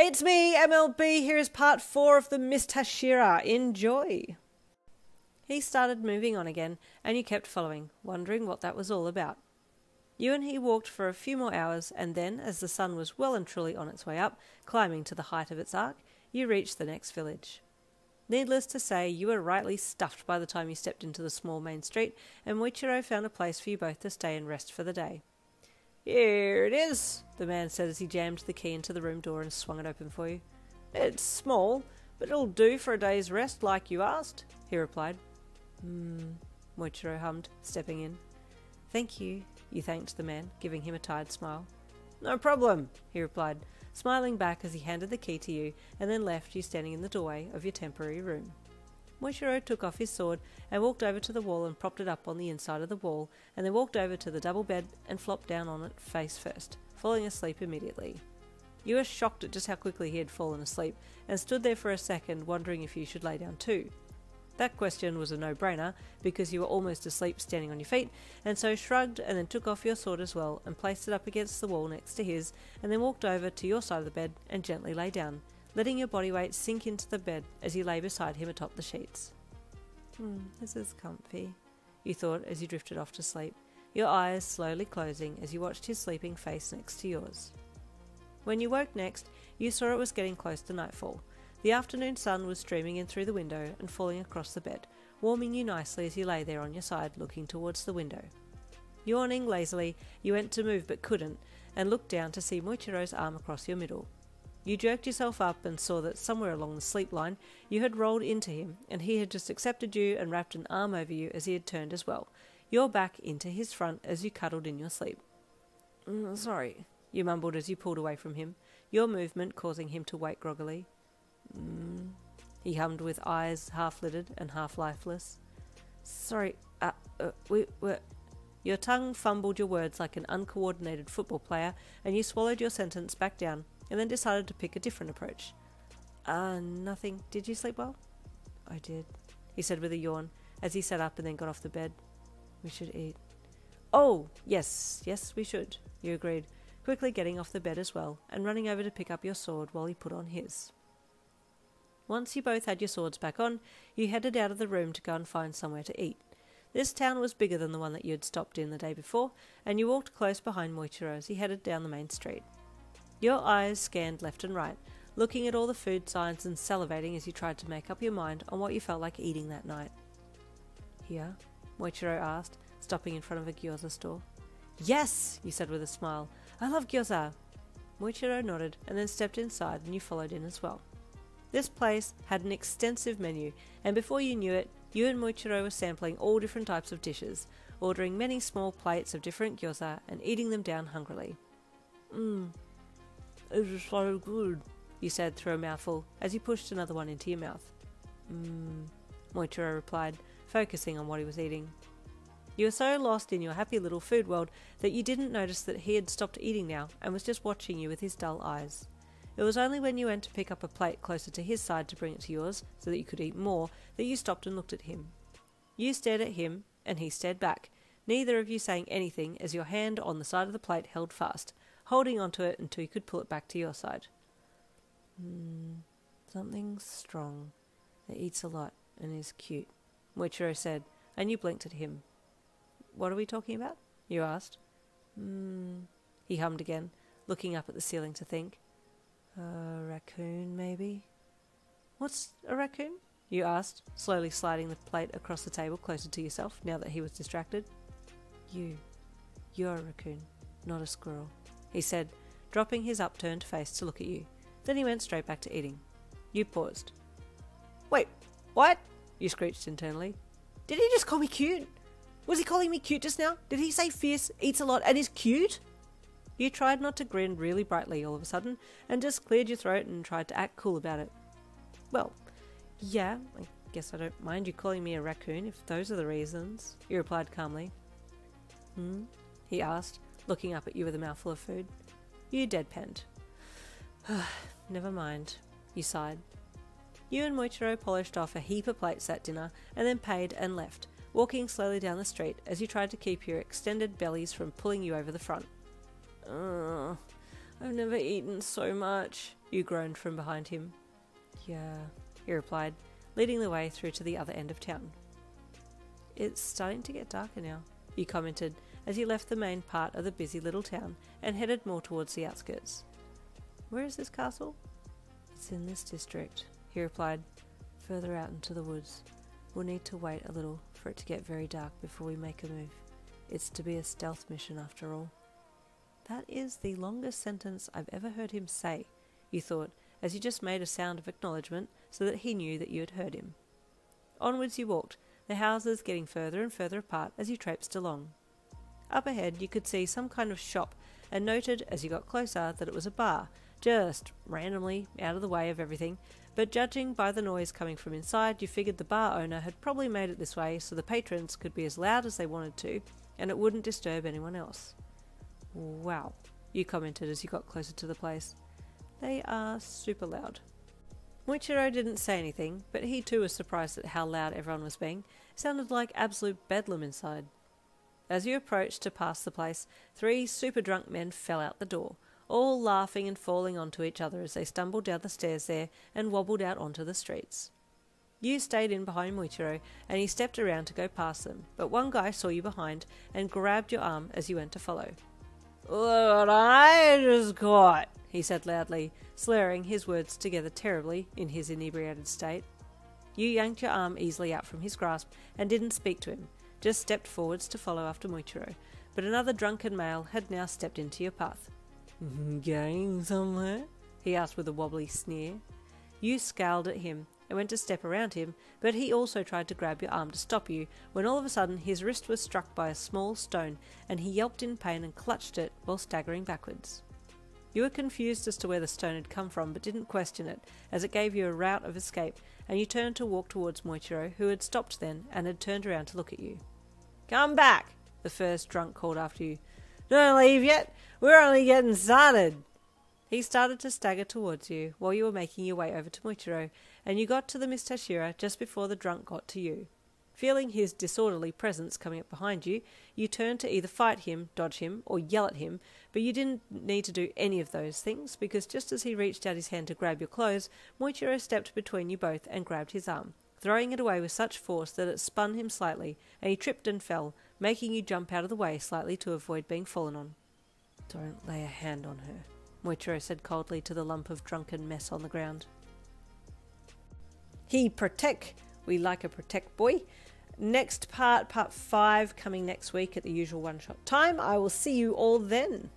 Hey, it's me, MLB. Here is part 4 of the Mist Hashira. Enjoy. He started moving on again, and you kept following, wondering what that was all about. You and he walked for a few more hours, and then, as the sun was well and truly on its way up, climbing to the height of its arc, you reached the next village. Needless to say, you were rightly stuffed by the time you stepped into the small main street, and Muichiro found a place for you both to stay and rest for the day. "Here it is," the man said as he jammed the key into the room door and swung it open for you. "It's small, but it'll do for a day's rest like you asked," he replied. Muichiro hummed, stepping in. "Thank you," you thanked the man, giving him a tired smile. "No problem," he replied, smiling back as he handed the key to you and then left you standing in the doorway of your temporary room. Muichiro took off his sword and walked over to the wall and propped it up on the inside of the wall, and then walked over to the double bed and flopped down on it face first, falling asleep immediately. You were shocked at just how quickly he had fallen asleep, and stood there for a second wondering if you should lay down too. That question was a no-brainer, because you were almost asleep standing on your feet, and so shrugged and then took off your sword as well and placed it up against the wall next to his, and then walked over to your side of the bed and gently lay down, letting your body weight sink into the bed as you lay beside him atop the sheets. This is comfy, you thought as you drifted off to sleep, your eyes slowly closing as you watched his sleeping face next to yours. When you woke next, you saw it was getting close to nightfall. The afternoon sun was streaming in through the window and falling across the bed, warming you nicely as you lay there on your side looking towards the window. Yawning lazily, you went to move but couldn't, and looked down to see Muichiro's arm across your middle. You jerked yourself up and saw that somewhere along the sleep line you had rolled into him, and he had just accepted you and wrapped an arm over you as he had turned as well, your back into his front as you cuddled in your sleep. "Sorry," you mumbled as you pulled away from him, your movement causing him to wake groggily. He hummed with eyes half-lidded and half-lifeless. "Sorry, we were..." Your tongue fumbled your words like an uncoordinated football player, and you swallowed your sentence back down, and then decided to pick a different approach. Nothing. Did you sleep well?" "I did," he said with a yawn, as he sat up and then got off the bed. "We should eat." "Oh, yes, we should," you agreed, quickly getting off the bed as well, and running over to pick up your sword while he put on his. Once you both had your swords back on, you headed out of the room to go and find somewhere to eat. This town was bigger than the one that you had stopped in the day before, and you walked close behind Muichiro as he headed down the main street. Your eyes scanned left and right, looking at all the food signs and salivating as you tried to make up your mind on what you felt like eating that night. "Here?" Muichiro asked, stopping in front of a gyoza store. "Yes," you said with a smile. "I love gyoza." Muichiro nodded and then stepped inside, and you followed in as well. This place had an extensive menu, and before you knew it, you and Muichiro were sampling all different types of dishes, ordering many small plates of different gyoza and eating them down hungrily. "It is so good," you said through a mouthful as you pushed another one into your mouth. Muichiro replied, focusing on what he was eating. You were so lost in your happy little food world that you didn't notice that he had stopped eating now and was just watching you with his dull eyes. It was only when you went to pick up a plate closer to his side to bring it to yours, so that you could eat more, that you stopped and looked at him. You stared at him, and he stared back, neither of you saying anything as your hand on the side of the plate held fast, holding onto it until you could pull it back to your side. Something strong, that eats a lot and is cute," Muichiro said, and you blinked at him. "What are we talking about?" you asked. He hummed again, looking up at the ceiling to think. "A raccoon, maybe?" "What's a raccoon?" you asked, slowly sliding the plate across the table closer to yourself now that he was distracted. You're a raccoon, not a squirrel," he said, dropping his upturned face to look at you. Then he went straight back to eating. You paused. "Wait, what?" you screeched internally. "Did he just call me cute? Was he calling me cute just now? Did he say fierce, eats a lot, and is cute?" You tried not to grin really brightly all of a sudden, and just cleared your throat and tried to act cool about it. "Well, yeah, I guess I don't mind you calling me a raccoon if those are the reasons," you replied calmly. He asked, looking up at you with a mouthful of food. You deadpanned. "Never mind," you sighed. You and Muichiro polished off a heap of plates at dinner, and then paid and left, walking slowly down the street as you tried to keep your extended bellies from pulling you over the front. I've never eaten so much, you groaned from behind him. Yeah, he replied, leading the way through to the other end of town. It's starting to get darker now, you commented as you left the main part of the busy little town and headed more towards the outskirts. Where is this castle? It's in this district, he replied, further out into the woods. We'll need to wait a little for it to get very dark before we make a move. It's to be a stealth mission after all. That is the longest sentence I've ever heard him say, you thought, as you just made a sound of acknowledgement so that he knew that you had heard him. Onwards you walked, the houses getting further and further apart as you traipsed along. Up ahead you could see some kind of shop and noted as you got closer that it was a bar, just randomly out of the way of everything, but judging by the noise coming from inside you figured the bar owner had probably made it this way so the patrons could be as loud as they wanted to and it wouldn't disturb anyone else. Wow, you commented as you got closer to the place. They are super loud. Muichiro didn't say anything, but he too was surprised at how loud everyone was being. It sounded like absolute bedlam inside. As you approached to pass the place, 3 super drunk men fell out the door, all laughing and falling onto each other as they stumbled down the stairs there and wobbled out onto the streets. You stayed in behind Muichiro and he stepped around to go past them, but one guy saw you behind and grabbed your arm as you went to follow. What I just caught, he said loudly, slurring his words together terribly in his inebriated state. You yanked your arm easily out from his grasp and didn't speak to him, just stepped forwards to follow after Muichiro, but another drunken male had now stepped into your path. Going somewhere? He asked with a wobbly sneer. You scowled at him and went to step around him, but he also tried to grab your arm to stop you when all of a sudden his wrist was struck by a small stone and he yelped in pain and clutched it while staggering backwards. You were confused as to where the stone had come from but didn't question it as it gave you a route of escape and you turned to walk towards Muichiro who had stopped then and had turned around to look at you. Come back, the first drunk called after you. Don't leave yet, we're only getting started. He started to stagger towards you while you were making your way over to Muichiro, and you got to the Miss Hashira just before the drunk got to you. Feeling his disorderly presence coming up behind you, you turned to either fight him, dodge him, or yell at him, but you didn't need to do any of those things, because just as he reached out his hand to grab your clothes, Muichiro stepped between you both and grabbed his arm, throwing it away with such force that it spun him slightly, and he tripped and fell, making you jump out of the way slightly to avoid being fallen on. Don't lay a hand on her, Muichiro said coldly to the lump of drunken mess on the ground. He protect. We like a protect boy. Next part 5, coming next week at the usual one-shot time. I will see you all then.